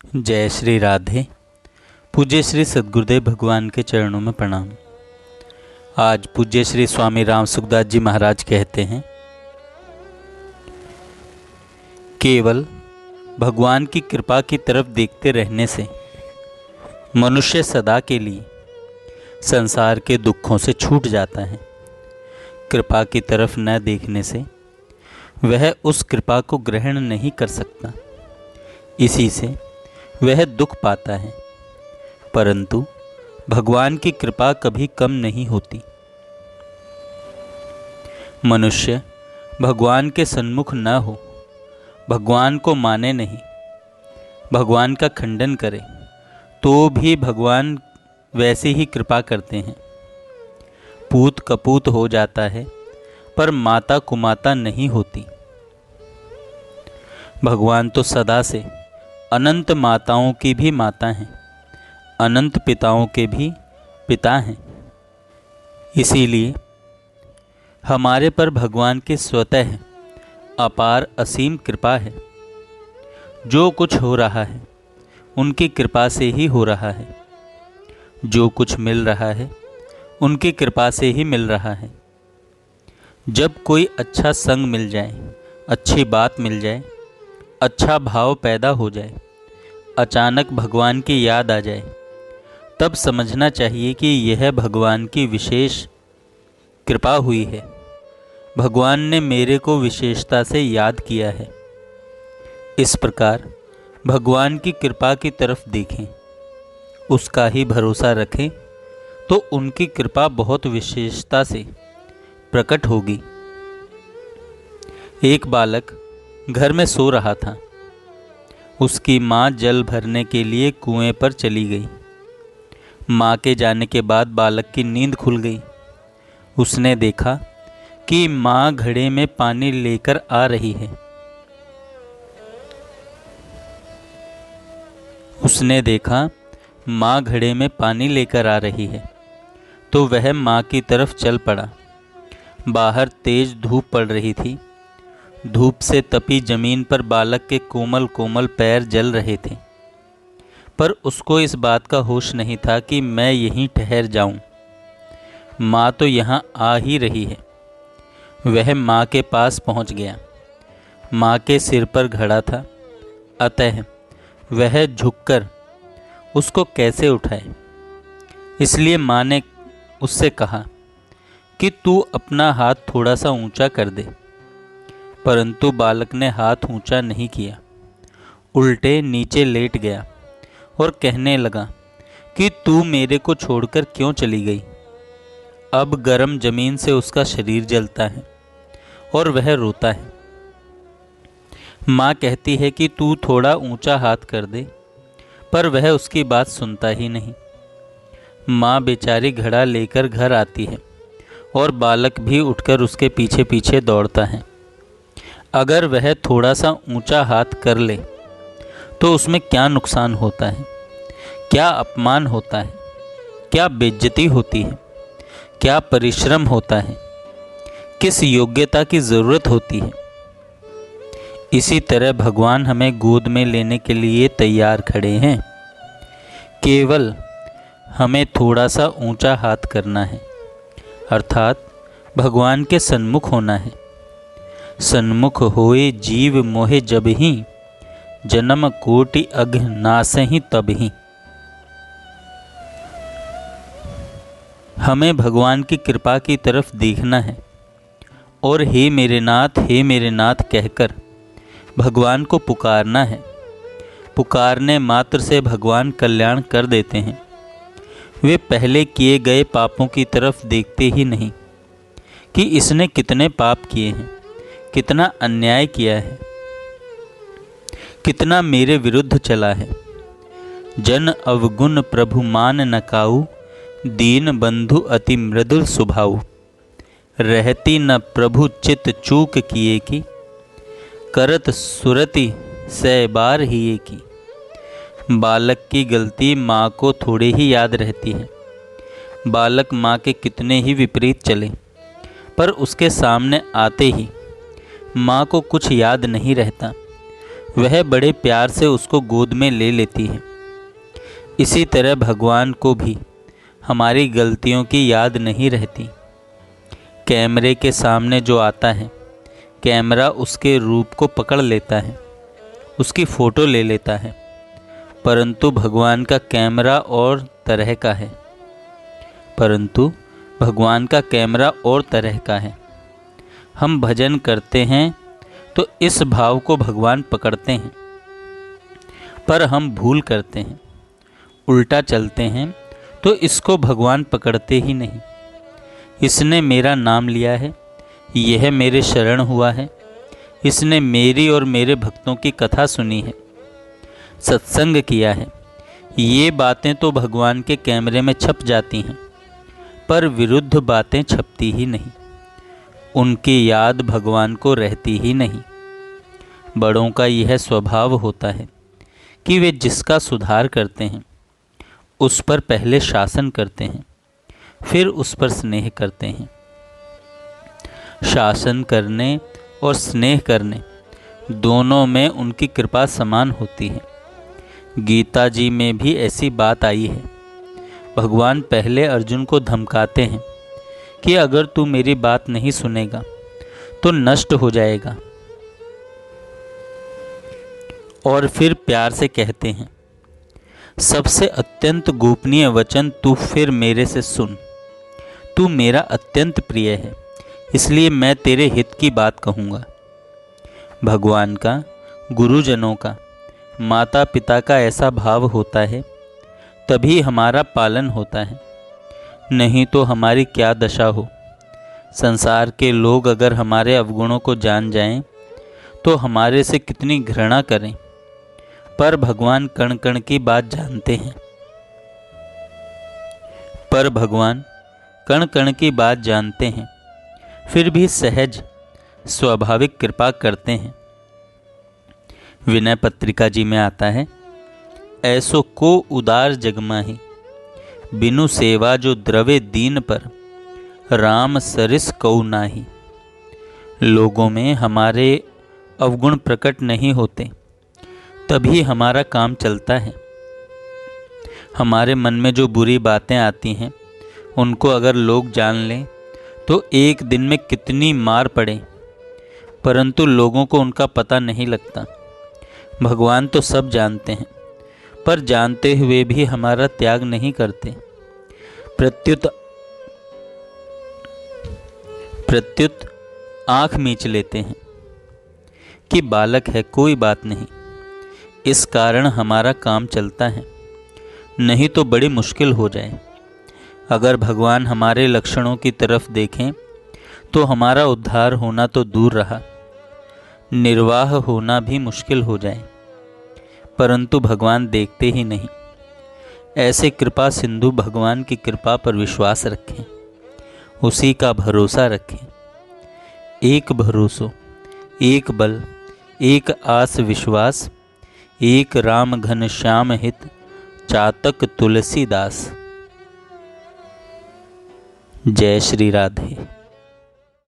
जय श्री राधे। पूज्य श्री सद्गुरुदेव भगवान के चरणों में प्रणाम। आज पूज्य श्री स्वामी राम सुखदास जी महाराज कहते हैं, केवल भगवान की कृपा की तरफ देखते रहने से मनुष्य सदा के लिए संसार के दुखों से छूट जाता है। कृपा की तरफ न देखने से वह उस कृपा को ग्रहण नहीं कर सकता, इसी से वह दुख पाता है। परंतु भगवान की कृपा कभी कम नहीं होती। मनुष्य भगवान के सन्मुख न हो, भगवान को माने नहीं, भगवान का खंडन करे, तो भी भगवान वैसे ही कृपा करते हैं। पूत कपूत हो जाता है, पर माता कुमाता नहीं होती। भगवान तो सदा से अनंत माताओं की भी माता हैं, अनंत पिताओं के भी पिता हैं। इसीलिए हमारे पर भगवान की स्वतः अपार असीम कृपा है। जो कुछ हो रहा है उनकी कृपा से ही हो रहा है, जो कुछ मिल रहा है उनकी कृपा से ही मिल रहा है। जब कोई अच्छा संग मिल जाए, अच्छी बात मिल जाए, अच्छा भाव पैदा हो जाए, अचानक भगवान की याद आ जाए, तब समझना चाहिए कि यह भगवान की विशेष कृपा हुई है। भगवान ने मेरे को विशेषता से याद किया है। इस प्रकार भगवान की कृपा की तरफ देखें, उसका ही भरोसा रखें, तो उनकी कृपा बहुत विशेषता से प्रकट होगी। एक बालक घर में सो रहा था। उसकी माँ जल भरने के लिए कुएं पर चली गई। माँ के जाने के बाद बालक की नींद खुल गई। उसने देखा कि माँ घड़े में पानी लेकर आ रही है। उसने देखा माँ घड़े में पानी लेकर आ रही है, तो वह माँ की तरफ चल पड़ा। बाहर तेज धूप पड़ रही थी। धूप से तपी जमीन पर बालक के कोमल कोमल पैर जल रहे थे, पर उसको इस बात का होश नहीं था कि मैं यहीं ठहर जाऊं। माँ तो यहाँ आ ही रही है। वह माँ के पास पहुँच गया। माँ के सिर पर घड़ा था, अतः वह झुककर उसको कैसे उठाए। इसलिए माँ ने उससे कहा कि तू अपना हाथ थोड़ा सा ऊंचा कर दे। परंतु बालक ने हाथ ऊंचा नहीं किया, उल्टे नीचे लेट गया और कहने लगा कि तू मेरे को छोड़कर क्यों चली गई। अब गर्म जमीन से उसका शरीर जलता है और वह रोता है। माँ कहती है कि तू थोड़ा ऊंचा हाथ कर दे, पर वह उसकी बात सुनता ही नहीं। माँ बेचारी घड़ा लेकर घर आती है और बालक भी उठकर उसके पीछे पीछे दौड़ता है। अगर वह थोड़ा सा ऊंचा हाथ कर ले तो उसमें क्या नुकसान होता है, क्या अपमान होता है, क्या बेइज्जती होती है, क्या परिश्रम होता है, किस योग्यता की ज़रूरत होती है। इसी तरह भगवान हमें गोद में लेने के लिए तैयार खड़े हैं। केवल हमें थोड़ा सा ऊंचा हाथ करना है, अर्थात भगवान के सन्मुख होना है। सन्मुख होए जीव मोहे जब ही, जन्म कोटि अघ नासहि तब ही। हमें भगवान की कृपा की तरफ देखना है और हे मेरे नाथ कहकर भगवान को पुकारना है। पुकारने मात्र से भगवान कल्याण कर देते हैं। वे पहले किए गए पापों की तरफ देखते ही नहीं कि इसने कितने पाप किए हैं, कितना अन्याय किया है, कितना मेरे विरुद्ध चला है। जन अवगुण प्रभु मान न काऊ, दीन बंधु अति मृदुल सुभाऊ। रहती न प्रभु चित चूक किए की, करत सुरति सै बार हिए की। बालक की गलती माँ को थोड़े ही याद रहती है। बालक माँ के कितने ही विपरीत चले, पर उसके सामने आते ही माँ को कुछ याद नहीं रहता। वह बड़े प्यार से उसको गोद में ले लेती है। इसी तरह भगवान को भी हमारी गलतियों की याद नहीं रहती। कैमरे के सामने जो आता है, कैमरा उसके रूप को पकड़ लेता है, उसकी फ़ोटो ले लेता है, परंतु भगवान का कैमरा और तरह का है। हम भजन करते हैं तो इस भाव को भगवान पकड़ते हैं, पर हम भूल करते हैं, उल्टा चलते हैं तो इसको भगवान पकड़ते ही नहीं। इसने मेरा नाम लिया है, यह मेरे शरण हुआ है, इसने मेरी और मेरे भक्तों की कथा सुनी है, सत्संग किया है, ये बातें तो भगवान के कैमरे में छप जाती हैं, पर विरुद्ध बातें छपती ही नहीं। उनकी याद भगवान को रहती ही नहीं। बड़ों का यह स्वभाव होता है कि वे जिसका सुधार करते हैं उस पर पहले शासन करते हैं, फिर उस पर स्नेह करते हैं। शासन करने और स्नेह करने दोनों में उनकी कृपा समान होती है। गीता जी में भी ऐसी बात आई है। भगवान पहले अर्जुन को धमकाते हैं कि अगर तू मेरी बात नहीं सुनेगा तो नष्ट हो जाएगा, और फिर प्यार से कहते हैं, सबसे अत्यंत गोपनीय वचन तू फिर मेरे से सुन। तू मेरा अत्यंत प्रिय है, इसलिए मैं तेरे हित की बात कहूँगा। भगवान का, गुरुजनों का, माता पिता का ऐसा भाव होता है तभी हमारा पालन होता है, नहीं तो हमारी क्या दशा हो। संसार के लोग अगर हमारे अवगुणों को जान जाएं तो हमारे से कितनी घृणा करें, पर भगवान कण कण की बात जानते हैं। फिर भी सहज स्वाभाविक कृपा करते हैं। विनय पत्रिका जी में आता है, ऐसो को उदार जगमाही, बिनु सेवा जो द्रवे दीन पर, राम सरिस कऊ नाही। लोगों में हमारे अवगुण प्रकट नहीं होते तभी हमारा काम चलता है। हमारे मन में जो बुरी बातें आती हैं उनको अगर लोग जान लें तो एक दिन में कितनी मार पड़े, परंतु लोगों को उनका पता नहीं लगता। भगवान तो सब जानते हैं, पर जानते हुए भी हमारा त्याग नहीं करते। प्रत्युत आँख मीच लेते हैं कि बालक है, कोई बात नहीं। इस कारण हमारा काम चलता है, नहीं तो बड़ी मुश्किल हो जाए। अगर भगवान हमारे लक्षणों की तरफ देखें तो हमारा उद्धार होना तो दूर रहा, निर्वाह होना भी मुश्किल हो जाए, परंतु भगवान देखते ही नहीं। ऐसे कृपा सिंधु भगवान की कृपा पर विश्वास रखें, उसी का भरोसा रखें। एक भरोसो, एक बल, एक आस विश्वास, एक राम घन श्याम हित, चातक तुलसीदास। जय श्री राधे।